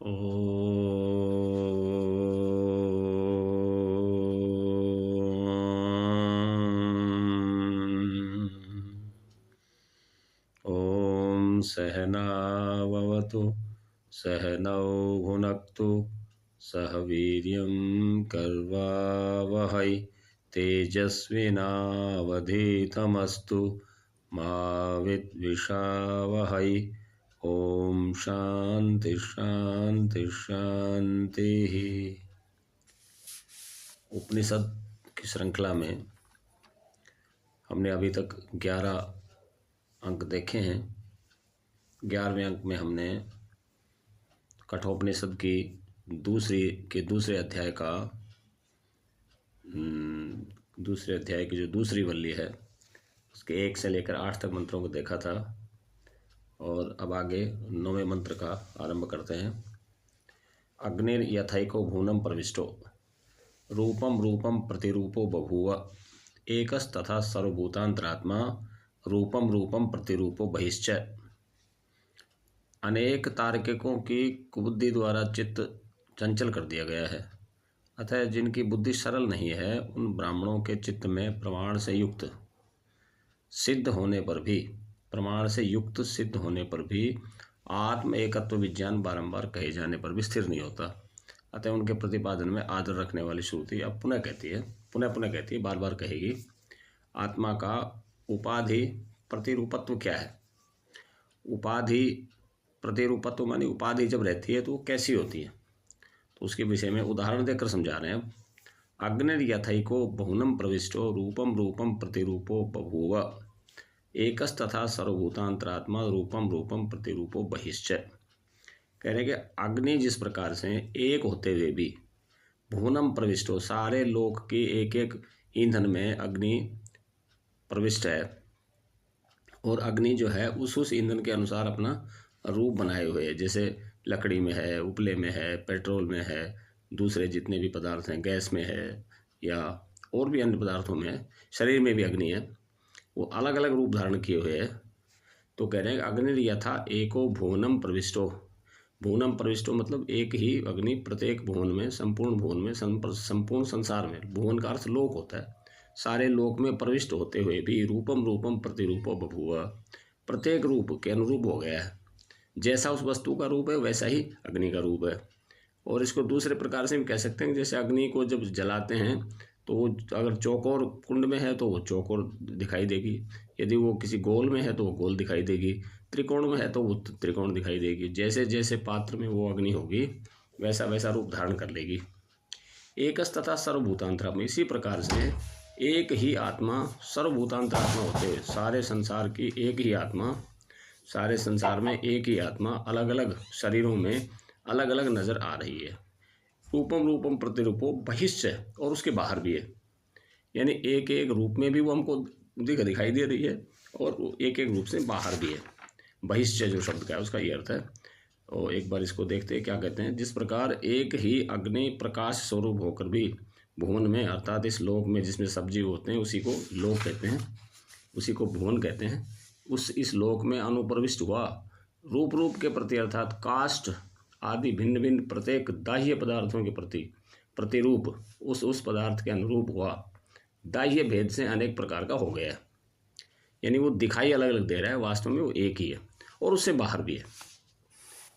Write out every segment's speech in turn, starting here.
ॐ सहनाववतु सहनौ भुनक्तु सह वीर्यं कर्वावहै तेजस्विनावधीतमस्तु मा विद्विषावहै। ओम शांति शांति शांति। उपनिषद की श्रृंखला में हमने अभी तक 11 अंक देखे हैं। 11वें अंक में हमने कठोपनिषद की दूसरे अध्याय की जो दूसरी वल्ली है उसके 1 से लेकर 8 तक मंत्रों को देखा था और अब आगे 9वें मंत्र का आरंभ करते हैं। अग्निर यथैको भूनम प्रविष्टो रूपम रूपम प्रतिरूपो बभूव एकस्तथा सर्वभूतांतरात्मा रूपम रूपम प्रतिरूपो बहिश्च। अनेक तार्किकों की कुबुद्धि द्वारा चित्त चंचल कर दिया गया है, अतः जिनकी बुद्धि सरल नहीं है उन ब्राह्मणों के चित्त में प्रमाण से युक्त सिद्ध होने पर भी आत्म एकत्व विज्ञान बारंबार कहे जाने पर भी स्थिर नहीं होता। अतः उनके प्रतिपादन में आदर रखने वाली श्रुति अब पुनः कहती है, बार बार कहेगी, आत्मा का उपाधि प्रतिरूपत्व क्या है। उपाधि प्रतिरूपत्व मानी उपाधि जब रहती है तो वो कैसी होती है, तो उसके विषय में उदाहरण देकर समझा रहे हैं। अग्निर यथैको बहुनम प्रविष्टो रूपम रूपम प्रतिरूपो बभूव एकस्तथा सर्वभूतांतरात्मा रूपम रूपम प्रतिरूपो बहिश्च। कह रहे कि अग्नि जिस प्रकार से एक होते हुए भी भुवनम प्रविष्टो सारे लोक के एक एक ईंधन में अग्नि प्रविष्ट है और अग्नि जो है उस ईंधन के अनुसार अपना रूप बनाए हुए है। जैसे लकड़ी में है, उपले में है, पेट्रोल में है, दूसरे जितने भी पदार्थ हैं, गैस में है या और भी अन्य पदार्थों में है, शरीर में भी अग्नि है, वो अलग अलग रूप धारण किए हुए है। तो कह रहे हैं अग्नि यथा एको भुवनम प्रविष्टो। भुवनम प्रविष्टो मतलब एक ही अग्नि प्रत्येक भुवन में, संपूर्ण भुवन में, संपूर्ण संसार में, भुवन का अर्थ लोक होता है, सारे लोक में प्रविष्ट होते हुए भी रूपम रूपम प्रतिरूपो बभूव प्रत्येक रूप के अनुरूप हो गया है। जैसा उस वस्तु का रूप है वैसा ही अग्नि का रूप है। और इसको दूसरे प्रकार से भी कह सकते हैं, जैसे अग्नि को जब जलाते हैं तो वो अगर चौकोर कुंड में है तो वो चौकोर दिखाई देगी, यदि वो किसी गोल में है तो वो गोल दिखाई देगी, त्रिकोण में है तो वो त्रिकोण दिखाई देगी। जैसे जैसे पात्र में वो अग्नि होगी वैसा वैसा रूप धारण कर लेगी। एकस तथा सर्वभूतांतरात्मा, इसी प्रकार से एक ही आत्मा सर्वभूतांतरात्मा होते हुए सारे संसार की एक ही आत्मा, सारे संसार में एक ही आत्मा अलग अलग शरीरों में अलग अलग नजर आ रही है। रूपम रूपम प्रतिरूपो बहिश्च, और उसके बाहर भी है, यानी एक एक रूप में भी वो हमको दिखाई दे रही है और एक एक रूप से बाहर भी है। बहिश्च जो शब्द का है उसका ये अर्थ है। और एक बार इसको देखते हैं क्या कहते हैं। जिस प्रकार एक ही अग्नि प्रकाश स्वरूप होकर भी भुवन में, अर्थात इस लोक में जिसमें सब जीव होते हैं उसी को लोक कहते हैं, उसी को भुवन कहते हैं, इस लोक में अनुप्रविष्ट हुआ रूप रूप के प्रति, अर्थात काष्ठ आदि भिन्न भिन्न प्रत्येक दाह्य पदार्थों के प्रति प्रतिरूप उस पदार्थ के अनुरूप हुआ, दाह्य भेद से अनेक प्रकार का हो गया, यानी वो दिखाई अलग अलग दे रहा है, वास्तव में वो एक ही है और उससे बाहर भी है।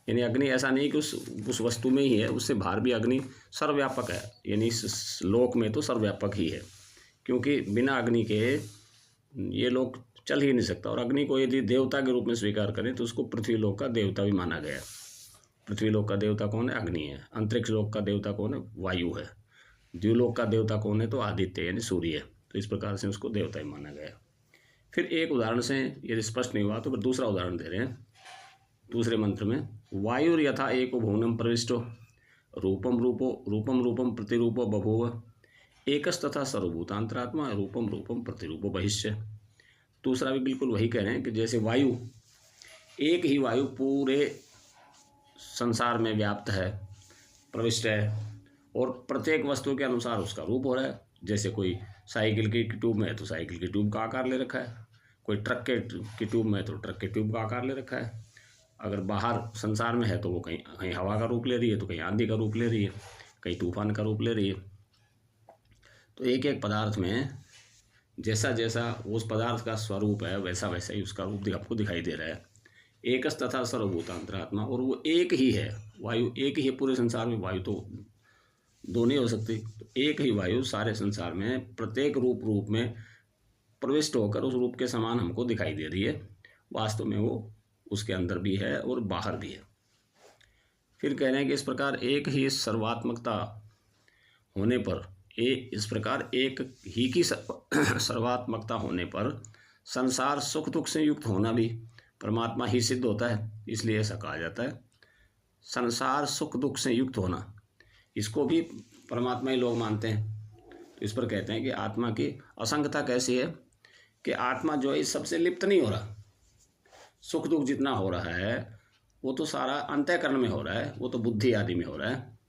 यानी अग्नि ऐसा नहीं कि उस वस्तु में ही है, उससे बाहर भी अग्नि सर्वव्यापक है, यानी इस लोक में तो सर्वव्यापक ही है, क्योंकि बिना अग्नि के ये लोक चल ही नहीं सकता। और अग्नि को यदि देवता के रूप में स्वीकार करें तो उसको पृथ्वी लोक का देवता भी माना गया। पृथ्वी लोक का देवता कौन है? अग्नि है। अंतरिक्ष लोक का देवता कौन है? वायु है। द्युलोक का देवता कौन है? तो आदित्य यानी सूर्य है। तो इस प्रकार से उसको देवता ही माना गया। फिर एक उदाहरण से यदि स्पष्ट नहीं हुआ तो फिर दूसरा उदाहरण दे रहे हैं दूसरे मंत्र में। वायुर यथा एको भुवनम प्रविष्टो रूपम रूपम प्रतिरूपो बभूव एकस्तथा सर्वभूतांतरात्मा रूपम रूपम प्रतिरूपो बहिश्च। दूसरा भी बिल्कुल वही कह रहे हैं कि जैसे वायु, एक ही वायु पूरे संसार में व्याप्त है, प्रविष्ट है और प्रत्येक वस्तु के अनुसार उसका रूप हो रहा है। जैसे कोई साइकिल की ट्यूब में है तो साइकिल की ट्यूब का आकार ले रखा है, कोई ट्रक की ट्यूब में है तो ट्रक के ट्यूब का आकार ले रखा है। अगर बाहर संसार में है तो वो कहीं कहीं हवा का रूप ले रही है, तो कहीं आंधी का रूप ले रही है, कहीं तूफान का रूप ले रही है। तो एक एक पदार्थ में जैसा जैसा उस पदार्थ का स्वरूप है वैसा वैसा ही उसका रूप आपको दिखाई दे रहा है। एकस तथा सर्वभूतांतरात्मा, और वो एक ही है। वायु एक ही है पूरे संसार में, वायु तो दो नहीं हो सकती। तो एक ही वायु सारे संसार में प्रत्येक रूप में प्रविष्ट होकर उस रूप के समान हमको दिखाई दे रही है। वास्तव में वो उसके अंदर भी है और बाहर भी है। फिर कह रहे हैं कि इस प्रकार एक ही सर्वात्मकता होने पर इस प्रकार एक ही की सर्वात्मकता होने पर संसार सुख दुख से युक्त होना भी परमात्मा ही सिद्ध होता है। इसलिए ऐसा कहा जाता है संसार सुख दुख से युक्त होना, इसको भी परमात्मा ही लोग मानते हैं। तो इस पर कहते हैं कि आत्मा की असंगता कैसी है कि आत्मा जो है इस सबसे लिप्त नहीं हो रहा। सुख दुख जितना हो रहा है वो तो सारा अंतःकरण में हो रहा है, वो तो बुद्धि आदि में हो रहा है।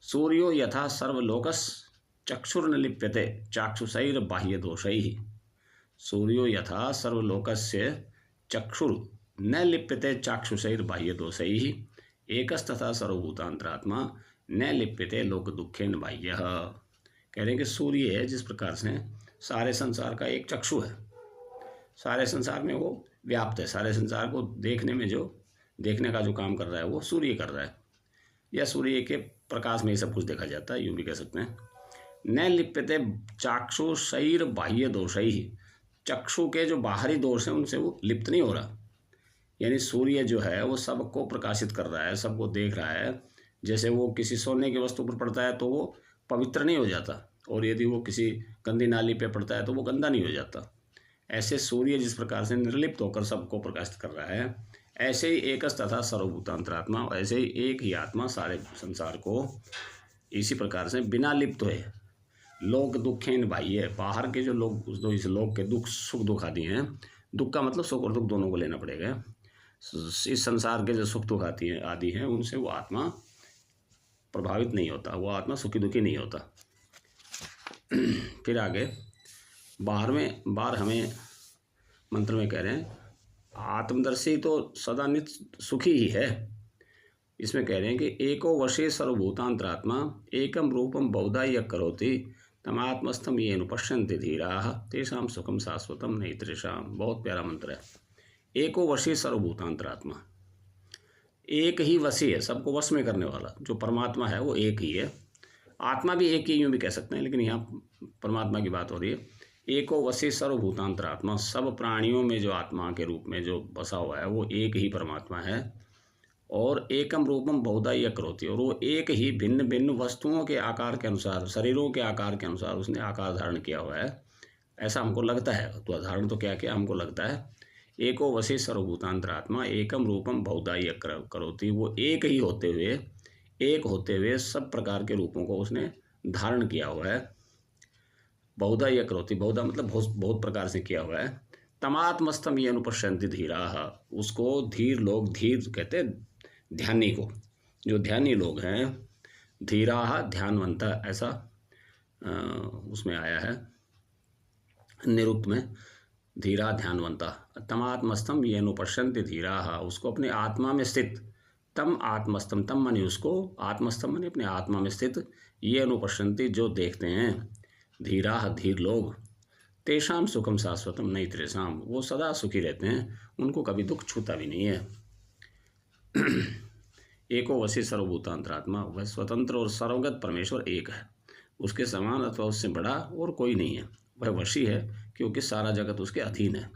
सूर्यो यथा सर्वलोकस चक्षुर्न लिप्यते चाक्षुषैर बाह्य दोषैः। सूर्यो यथा सर्वलोकस्य चक्षुर न लिप्यते चाक्षुषैर बाह्य दोषैः एकस्तथा सर्वभूतांतरात्मा न लिप्यते लोक दुखेन बाह्यः। कह रहे हैं कि सूर्य है जिस प्रकार से सारे संसार का एक चक्षु है, सारे संसार में वो व्याप्त है, सारे संसार को देखने में जो देखने का जो काम कर रहा है वो सूर्य कर रहा है, या सूर्य के प्रकाश में ही सब कुछ देखा जाता है, यूँ भी कह सकते हैं। न लिप्यते चाक्षु शरीर बाह्य दोष ही, चक्षु के जो बाहरी दोष हैं उनसे वो लिप्त नहीं हो रहा। यानी सूर्य जो है वो सबको प्रकाशित कर रहा है, सबको देख रहा है। जैसे वो किसी सोने की वस्तु पर पड़ता है तो वो पवित्र नहीं हो जाता, और यदि वो किसी गंदी नाली पे पड़ता है तो वो गंदा नहीं हो जाता। ऐसे सूर्य जिस प्रकार से निर्लिप्त होकर सबको प्रकाशित कर रहा है, ऐसे ही एकस तथा सर्वभूतांतरात्मा, ऐसे ही एक ही आत्मा सारे संसार को इसी प्रकार से बिना लिप्त हुए लोक दुखेन बाह्य, बाहर के जो लोग जो इस लोक के दुख सुख दुख आदि हैं, दुख का मतलब सुख और दुख दोनों को लेना पड़ेगा। इस संसार के जो सुख दुख आदि हैं उनसे वो आत्मा प्रभावित नहीं होता, वो आत्मा सुखी दुखी नहीं होता। फिर आगे 12वें बार हमें मंत्र में कह रहे हैं आत्मदर्शी तो सदा नित्य सुखी ही है। इसमें कह रहे हैं कि एको वशे सर्वभूतांतरात्मा एकम रूपम बहुधा यः करोति तमात्मस्थम ये पश्यन्ति धीराः तेषां सुखम शाश्वतम नैतरेषाम्। बहुत प्यारा मंत्र है। एको वशी सर्वभूतांतरात्मा, एक ही वशी है, सबको वश में करने वाला जो परमात्मा है वो एक ही है। आत्मा भी एक ही, यूँ भी कह सकते हैं, लेकिन यहाँ परमात्मा की बात हो रही है। एको वशी सर्वभूतांतरात्मा, सब प्राणियों में जो आत्मा के रूप में जो बसा हुआ है वो एक ही परमात्मा है। और एकम रूपम बहुधा यः करोति, और वो एक ही भिन्न भिन्न वस्तुओं के आकार के अनुसार, शरीरों के आकार के अनुसार उसने आकार धारण किया हुआ है, ऐसा हमको लगता है। तो धारण तो क्या किया, हमको लगता है। एको वशी सर्वभूतांतरात्मा एकम रूपम बहुधा यः करोति, वो एक ही होते हुए सब प्रकार के रूपों को उसने धारण किया हुआ है। बहुधा यः करोति, बहुधा मतलब बहुत प्रकार से किया हुआ है। तमात्मस्तम ये अनुपश्यन्ति धीराः, उसको धीर लोग, धीर कहते हैं ध्यानी को, जो ध्यानी लोग हैं, धीराः ध्यानवंता, ऐसा उसमें आया है निरुक्त में, धीरा ध्यानवंता। तमात्मस्तम ये अनुपश्यन्ति धीराः, उसको अपने आत्मा में स्थित, तम आत्मस्तम, तम माने उसको, आत्मस्तम माने अपने आत्मा में स्थित, ये अनुपश्यन्ति जो देखते हैं, धीराः धीर लोग, तेषाम सुखम शाश्वतम नैतरेषाम्, वो सदा सुखी रहते हैं, उनको कभी दुख छूता भी नहीं है। एको वशी सर्वभूतांतरात्मा, वह स्वतंत्र और सर्वगत परमेश्वर एक है, उसके समान अथवा उससे बड़ा और कोई नहीं है। वह वशी है क्योंकि सारा जगत उसके अधीन है।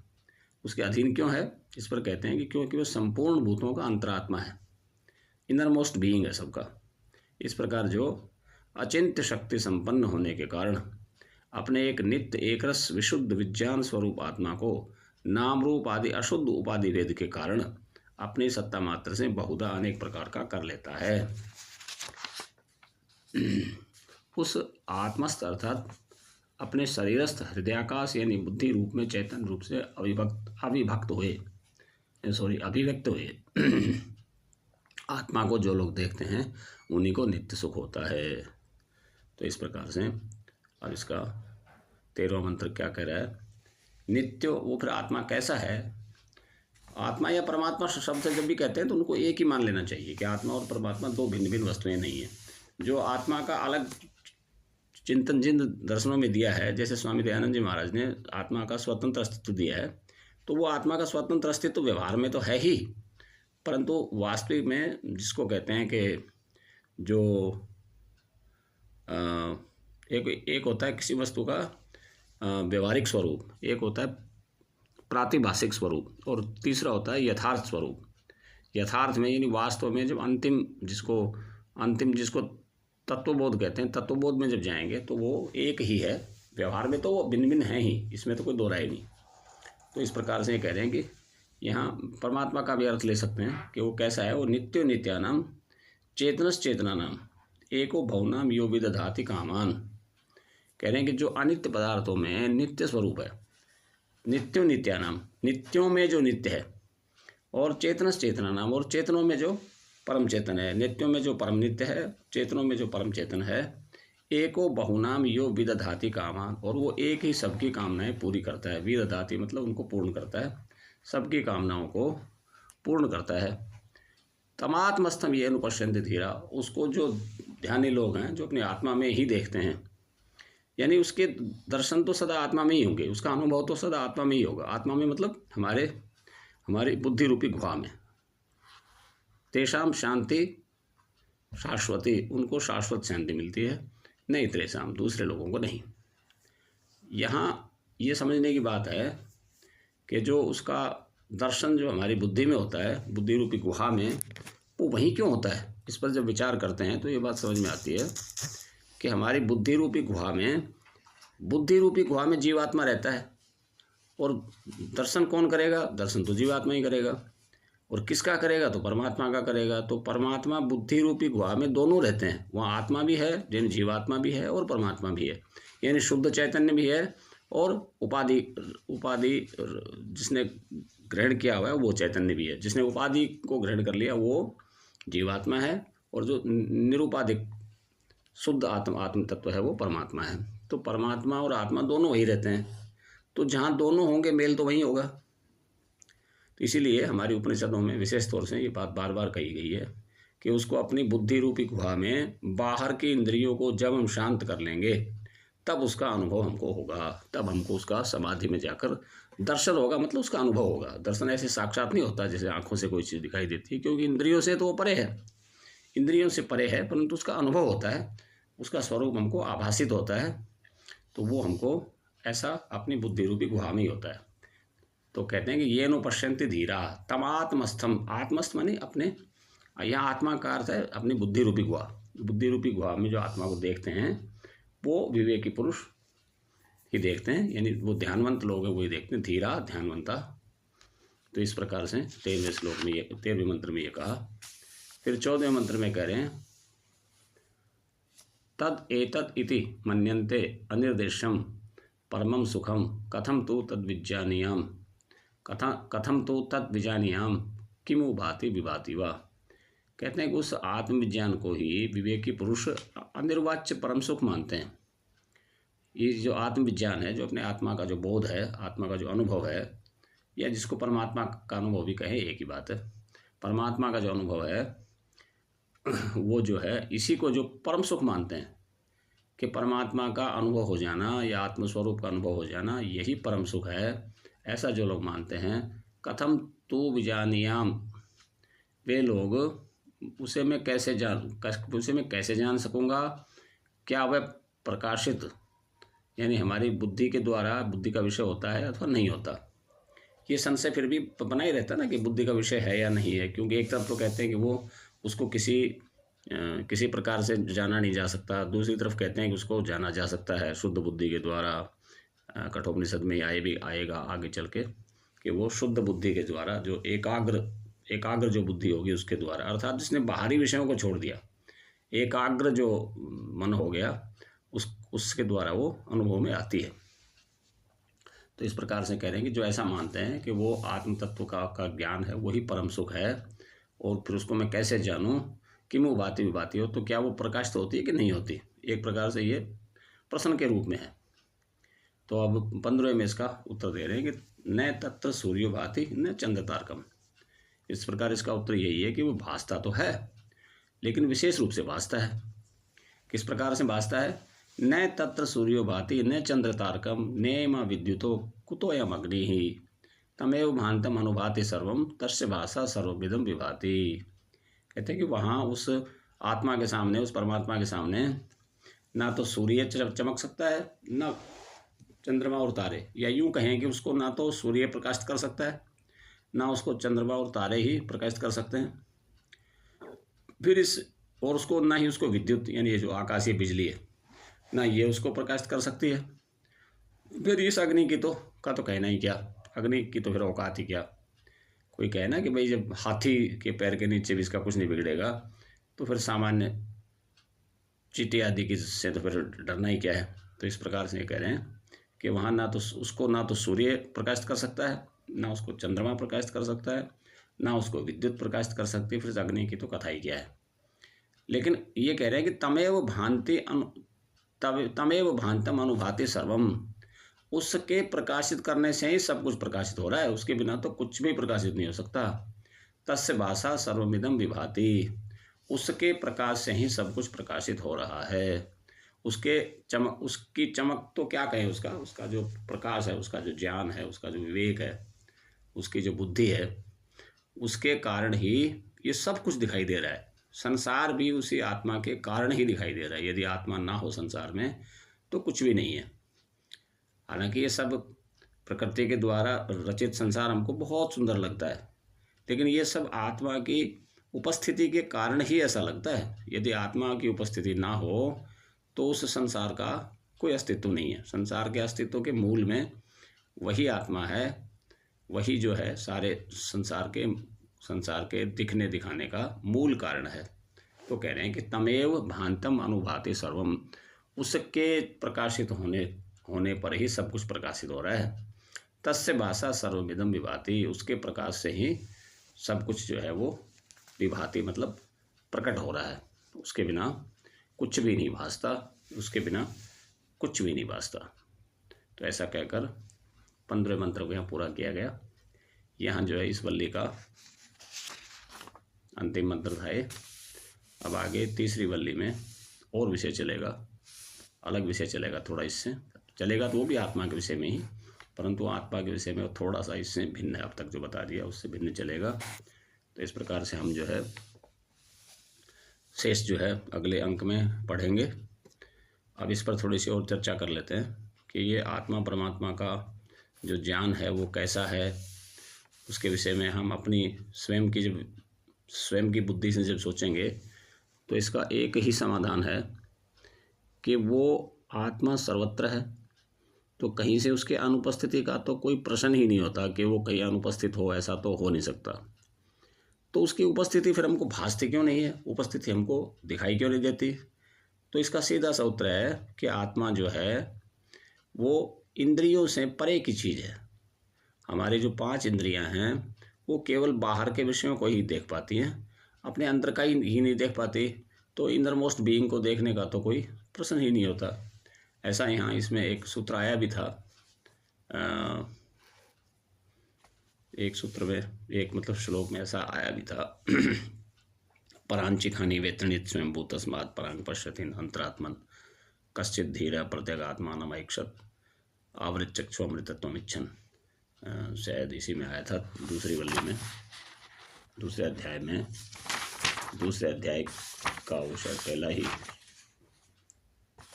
उसके अधीन क्यों है, इस पर कहते हैं कि क्योंकि वह संपूर्ण भूतों का अंतरात्मा है, इनर मोस्ट बीइंग है सबका। इस प्रकार जो अचिंत्य शक्ति संपन्न होने के कारण अपने एक नित्य एकरस विशुद्ध विज्ञान स्वरूप आत्मा को नाम रूप आदि अशुद्ध उपाधि भेद के कारण अपनी सत्ता मात्र से बहुधा अनेक प्रकार का कर लेता है। उस आत्मस्थ अर्थात अपने शरीरस्थ हृदयाकाश यानी बुद्धि रूप में चैतन्य रूप से अभिव्यक्त हुए आत्मा को जो लोग देखते हैं उन्हीं को नित्य सुख होता है। तो इस प्रकार से अब इसका 13वां मंत्र क्या कह रहा है, नित्य, वो फिर आत्मा कैसा है, आत्मा या परमात्मा शब्द जब भी कहते हैं तो उनको एक ही मान लेना चाहिए कि आत्मा और परमात्मा दो भिन्न भिन्न वस्तुएं नहीं है। जो आत्मा का अलग चिंतन जिन दर्शनों में दिया है, जैसे स्वामी दयानंद जी महाराज ने आत्मा का स्वतंत्र अस्तित्व दिया है, तो वो आत्मा का स्वतंत्र अस्तित्व व्यवहार में तो है ही, परंतु वास्तविक में जिसको कहते हैं कि जो एक होता है किसी वस्तु का व्यवहारिक स्वरूप, एक होता है प्रातिभाषिक स्वरूप, और तीसरा होता है यथार्थ स्वरूप। यथार्थ में यानी वास्तव में जब अंतिम जिसको तत्वबोध कहते हैं, तत्वबोध में जब जाएंगे तो वो एक ही है। व्यवहार में तो वो भिन्न भिन्न है ही, इसमें तो कोई दो राय नहीं। तो इस प्रकार से ये कह रहे हैं कि यहाँ परमात्मा का भी अर्थ ले सकते हैं कि वो कैसा है, वो नित्यो नित्यानाम चेतनस चेतनानाम एको भवनाम यो विदधाति कामान। कह रहे हैं कि जो अनित्य पदार्थों में नित्य स्वरूप है, नित्यो नित्यानाम नित्यों में जो नित्य है, और चेतनस चेतनानाम और चेतनों में जो परम चेतन है। नित्यों में जो परम नित्य है, चेतनों में जो परम चेतन है। एको बहुनाम यो विदधाति कामान, और वो एक ही सबकी कामनाएं पूरी करता है। विदधाति मतलब उनको पूर्ण करता है, सबकी कामनाओं को पूर्ण करता है। तमात्मस्थम ये अनुपश्यन्ति धीरा, उसको जो ध्यानी लोग हैं जो अपनी आत्मा में ही देखते हैं, यानी उसके दर्शन तो सदा आत्मा में ही होंगे, उसका अनुभव तो सदा आत्मा में ही होगा। आत्मा में मतलब हमारी बुद्धि रूपी गुहा में। तेषाम शांति शाश्वती, उनको शाश्वत शांति मिलती है, नहीं त्रेषाम दूसरे लोगों को नहीं। यहाँ ये समझने की बात है कि जो उसका दर्शन जो हमारी बुद्धि में होता है, बुद्धि रूपी गुहा में, वो वहीं क्यों होता है। इस पर जब विचार करते हैं तो ये बात समझ में आती है कि हमारी बुद्धि रूपी गुहा में जीवात्मा रहता है, और दर्शन कौन करेगा, दर्शन तो जीवात्मा ही करेगा, और किसका करेगा, तो परमात्मा का करेगा। तो परमात्मा बुद्धि रूपी गुहा में दोनों रहते हैं, वहाँ आत्मा भी है, यानी जीवात्मा भी है, और परमात्मा भी है, यानी शुद्ध चैतन्य भी है, और उपाधि जिसने ग्रहण किया हुआ है वो चैतन्य भी है। जिसने उपाधि को ग्रहण कर लिया वो जीवात्मा है, और जो निरुपाधिक शुद्ध आत्म तत्व है वो परमात्मा है। तो परमात्मा और आत्मा दोनों वही रहते हैं, तो जहाँ दोनों होंगे मेल तो वहीं होगा। तो इसीलिए हमारी उपनिषदों में विशेष तौर से ये बात बार बार कही गई है कि उसको अपनी बुद्धि रूपी गुहा में बाहर की इंद्रियों को जब हम शांत कर लेंगे तब उसका अनुभव हमको होगा, तब हमको उसका समाधि में जाकर दर्शन होगा, मतलब उसका अनुभव होगा। दर्शन ऐसे साक्षात नहीं होता जैसे आंखों से कोई चीज़ दिखाई देती है, क्योंकि इंद्रियों से तो वो परे है, इंद्रियों से परे है, परंतु उसका अनुभव होता है, उसका स्वरूप हमको आभासित होता है। तो वो हमको ऐसा अपनी बुद्धि रूपी गुहा में ही होता है। तो कहते हैं कि ये नो पश्यन्ति धीरा तमात्मस्थम, आत्मस्थ माने अपने, यहाँ आत्मा का अर्थ है अपनी बुद्धि रूपी गुहा। बुद्धि रूपी गुहा में जो आत्मा को देखते हैं वो विवेकी पुरुष ही देखते हैं, यानी वो ध्यानवंत लोग हैं वही देखते हैं, धीरा ध्यानवंता। तो इस प्रकार से 13वें श्लोक में 13वें मंत्र में ये कहा। फिर 14वें मंत्र में कह रहे हैं तद एतद इति मन्यन्ते अनिर्देशम परमं सुखम कथम तु तद विजानीयाम किमु भाति विभाति वा। कहते हैं कि उस आत्मविज्ञान को ही विवेकी पुरुष अनिर्वाच्य परम सुख मानते हैं। ये जो आत्मविज्ञान है, जो अपने आत्मा का जो बोध है, आत्मा का जो अनुभव है, या जिसको परमात्मा का अनुभव भी कहें, एक ही बात है। परमात्मा का जो अनुभव है वो जो है, इसी को जो परम सुख मानते हैं कि परमात्मा का अनुभव हो जाना या आत्मस्वरूप का अनुभव हो जाना, यही परम सुख है। ऐसा जो लोग मानते हैं, कथम तु विजानीयाम, वे लोग उसे मैं कैसे जान सकूँगा, क्या वह प्रकाशित यानी हमारी बुद्धि के द्वारा बुद्धि का विषय होता है अथवा नहीं होता। ये संशय फिर भी बना ही रहता ना कि बुद्धि का विषय है या नहीं है, क्योंकि एक तरफ तो कहते हैं कि वो उसको किसी प्रकार से जाना नहीं जा सकता, दूसरी तरफ कहते हैं कि उसको जाना जा सकता है शुद्ध बुद्धि के द्वारा। कठोपनिषद में आएगा आगे चल के कि वो शुद्ध बुद्धि के द्वारा, जो एकाग्र जो बुद्धि होगी उसके द्वारा, अर्थात जिसने बाहरी विषयों को छोड़ दिया, एकाग्र जो मन हो गया, उसके द्वारा वो अनुभव में आती है। तो इस प्रकार से कह रहे हैं कि जो ऐसा मानते हैं कि वो आत्म तत्व का ज्ञान है वही परम सुख है, और फिर उसको मैं कैसे जानूं कि वो भांति विभाति हो, तो क्या वो प्रकाशित होती है कि नहीं होती। एक प्रकार से ये प्रश्न के रूप में है। तो अब 15वें में इसका उत्तर दे रहे हैं कि न तत्र सूर्यो भाति न चंद्र तारकम। इस प्रकार इसका उत्तर यही है कि वो भासता तो है, लेकिन विशेष रूप से भासता है। किस प्रकार से भासता है? न तत्र सूर्यो भाति न चंद्र तारकम नेम विद्युतो कुतोयम अग्नि ही तमेव भांतम अनुभाति सर्वम तस्य भाषा सर्वविदम विभाति। कहते हैं कि वहाँ उस आत्मा के सामने, उस परमात्मा के सामने ना तो सूर्य चमक सकता है, ना चंद्रमा और तारे, या यूं कहें कि उसको ना तो सूर्य प्रकाशित कर सकता है, ना उसको चंद्रमा और तारे ही प्रकाशित कर सकते हैं। फिर और उसको ना ही उसको विद्युत यानी ये जो आकाशीय बिजली है ना ये उसको प्रकाशित कर सकती है। फिर इस अग्नि की तो कहना ही क्या, अग्नि की तो फिर औकात ही क्या। कोई कहे ना कि भाई जब हाथी के पैर के नीचे भी इसका कुछ नहीं बिगड़ेगा, तो फिर सामान्य चींटी आदि की से तो फिर डरना ही क्या है। तो इस प्रकार से ये कह रहे हैं कि वहाँ ना तो सूर्य प्रकाशित कर सकता है, ना उसको चंद्रमा प्रकाशित कर सकता है, ना उसको विद्युत प्रकाशित कर सकती है, फिर अग्नि की तो कथा ही क्या है। लेकिन ये कह रहे हैं कि तमेव भांतम अनुभाति सर्वम, उसके प्रकाशित करने से ही सब कुछ प्रकाशित हो रहा है, उसके बिना तो कुछ भी प्रकाशित नहीं हो सकता। तस्य भाषा सर्वमिदम विभाति, उसके प्रकाश से ही सब कुछ प्रकाशित हो रहा है। उसकी चमक तो क्या कहें, उसका जो प्रकाश है, उसका जो ज्ञान है, उसका जो विवेक है, उसकी जो बुद्धि है, उसके कारण ही ये सब कुछ दिखाई दे रहा है। संसार भी उसी आत्मा के कारण ही दिखाई दे रहा है। यदि आत्मा ना हो संसार में तो कुछ भी नहीं है। हालांकि ये सब प्रकृति के द्वारा रचित संसार हमको बहुत सुंदर लगता है, लेकिन ये सब आत्मा की उपस्थिति के कारण ही ऐसा लगता है। यदि आत्मा की उपस्थिति ना हो तो उस संसार का कोई अस्तित्व नहीं है। संसार के अस्तित्व के मूल में वही आत्मा है, वही जो है सारे संसार के दिखने दिखाने का मूल कारण है। तो कह रहे हैं कि तमेव भांतम अनुभाति सर्वम, उसके प्रकाशित होने पर ही सब कुछ प्रकाशित हो रहा है। तस्य भाषा सर्वमिदम विभाति, उसके प्रकाश से ही सब कुछ जो है वो विभाति मतलब प्रकट हो रहा है। उसके बिना कुछ भी नहीं भासता, उसके बिना कुछ भी नहीं भासता। तो ऐसा कहकर 15वें मंत्र को यहाँ पूरा किया गया। यहाँ जो है इस वल्ली का अंतिम मंत्र था ये। अब आगे तीसरी वल्ली में और विषय चलेगा, अलग विषय चलेगा, थोड़ा इससे चलेगा तो वो भी आत्मा के विषय में ही, परंतु आत्मा के विषय में थोड़ा सा इससे भिन्न है। अब तक जो बता दिया उससे भिन्न चलेगा। तो इस प्रकार से हम जो है शेष जो है अगले अंक में पढ़ेंगे। अब इस पर थोड़ी सी और चर्चा कर लेते हैं कि ये आत्मा परमात्मा का जो ज्ञान है वो कैसा है, उसके विषय में हम अपनी स्वयं की बुद्धि से जब सोचेंगे तो इसका एक ही समाधान है कि वो आत्मा सर्वत्र है। तो कहीं से उसके अनुपस्थिति का तो कोई प्रश्न ही नहीं होता कि वो कहीं अनुपस्थित हो, ऐसा तो हो नहीं सकता। तो उसकी उपस्थिति फिर हमको भासती क्यों नहीं है, उपस्थिति हमको दिखाई क्यों नहीं देती? तो इसका सीधा सा उत्तर है कि आत्मा जो है वो इंद्रियों से परे की चीज़ है। हमारी जो 5 इंद्रियां हैं वो केवल बाहर के विषयों को ही देख पाती हैं, अपने अंदर का ही नहीं देख पाती। तो इनरमोस्ट बीइंग को देखने का तो कोई प्रश्न ही नहीं होता। ऐसा यहाँ इसमें एक सूत्र आया भी था, एक सूत्र में एक मतलब श्लोक में ऐसा आया भी था परांचिखानी वेतनित स्वयंभू तस्मात् परांग पश्यति अंतरात्मन कश्चित धीर प्रत्यगात्मान ऐक्षत आवृत चक्षु अमृतत्वम इच्छन। शायद इसी में आया था दूसरी वल्ली में, दूसरे अध्याय का वो शायद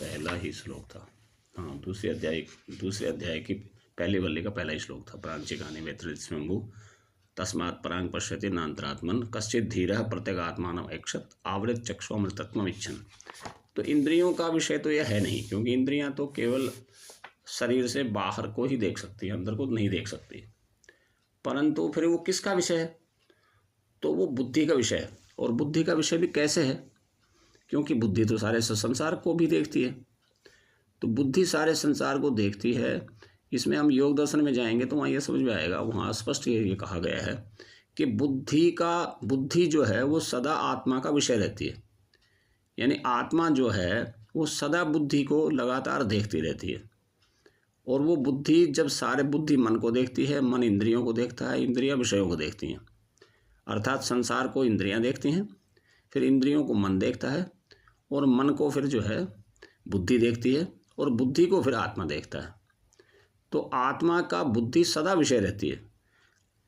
पहला ही श्लोक था। हाँ, दूसरे अध्याय की पहली वल्ली का पहला ही श्लोक था। परांचिकानि वेतरित स्वयंभू तस्मात् परांग पश्यति नान्तरात्मन कश्चित धीरः प्रत्यगात्मानं ऐक्षत आवृत चक्षु अमृतत्वम इच्छन। तो इंद्रियों का विषय तो यह है नहीं, क्योंकि इंद्रियां तो केवल शरीर से बाहर को ही देख सकती है, अंदर को नहीं देख सकती। परंतु फिर वो किसका विषय है? तो वो बुद्धि का विषय है। और बुद्धि का विषय भी कैसे है? क्योंकि बुद्धि तो सारे संसार को भी देखती है। तो बुद्धि सारे संसार को देखती है। इसमें हम योग दर्शन में जाएंगे तो वहाँ ये समझ में आएगा, वहाँ स्पष्ट ये कहा गया है कि बुद्धि जो है वो सदा आत्मा का विषय रहती है। यानी आत्मा जो है वो सदा बुद्धि को लगातार देखती रहती है। और वो बुद्धि जब सारे बुद्धि मन को देखती है, मन इंद्रियों को देखता है, इंद्रियां विषयों को देखती हैं। अर्थात संसार को इंद्रियां देखती हैं, फिर इंद्रियों को मन देखता है, और मन को फिर जो है बुद्धि देखती है, और बुद्धि को फिर आत्मा देखता है। तो आत्मा का बुद्धि सदा विषय रहती है।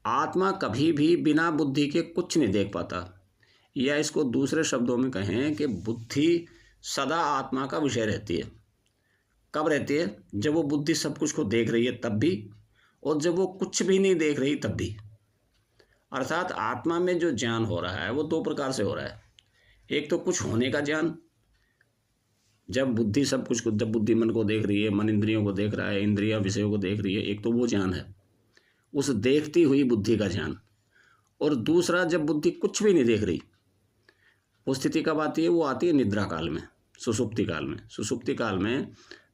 आत्मा कभी भी बिना बुद्धि के कुछ नहीं देख पाता, या इसको दूसरे शब्दों में कहें कि बुद्धि सदा आत्मा का विषय रहती है। कब रहती है? जब वो बुद्धि सब कुछ को देख रही है तब भी, और जब वो कुछ भी नहीं देख रही तब भी। अर्थात आत्मा में जो ज्ञान हो रहा है वो दो प्रकार से हो रहा है। एक तो कुछ होने का ज्ञान, जब बुद्धि सब कुछ को, जब बुद्धि मन को देख रही है, मन इंद्रियों को देख रहा है, इंद्रियां विषयों को देख रही है, एक तो वो ज्ञान है, उस देखती हुई बुद्धि का ज्ञान। और दूसरा, जब बुद्धि कुछ भी नहीं देख रही, वो स्थिति कब आती है? वो आती है निद्रा काल में, सुषुप्ति काल में। सुषुप्ति काल में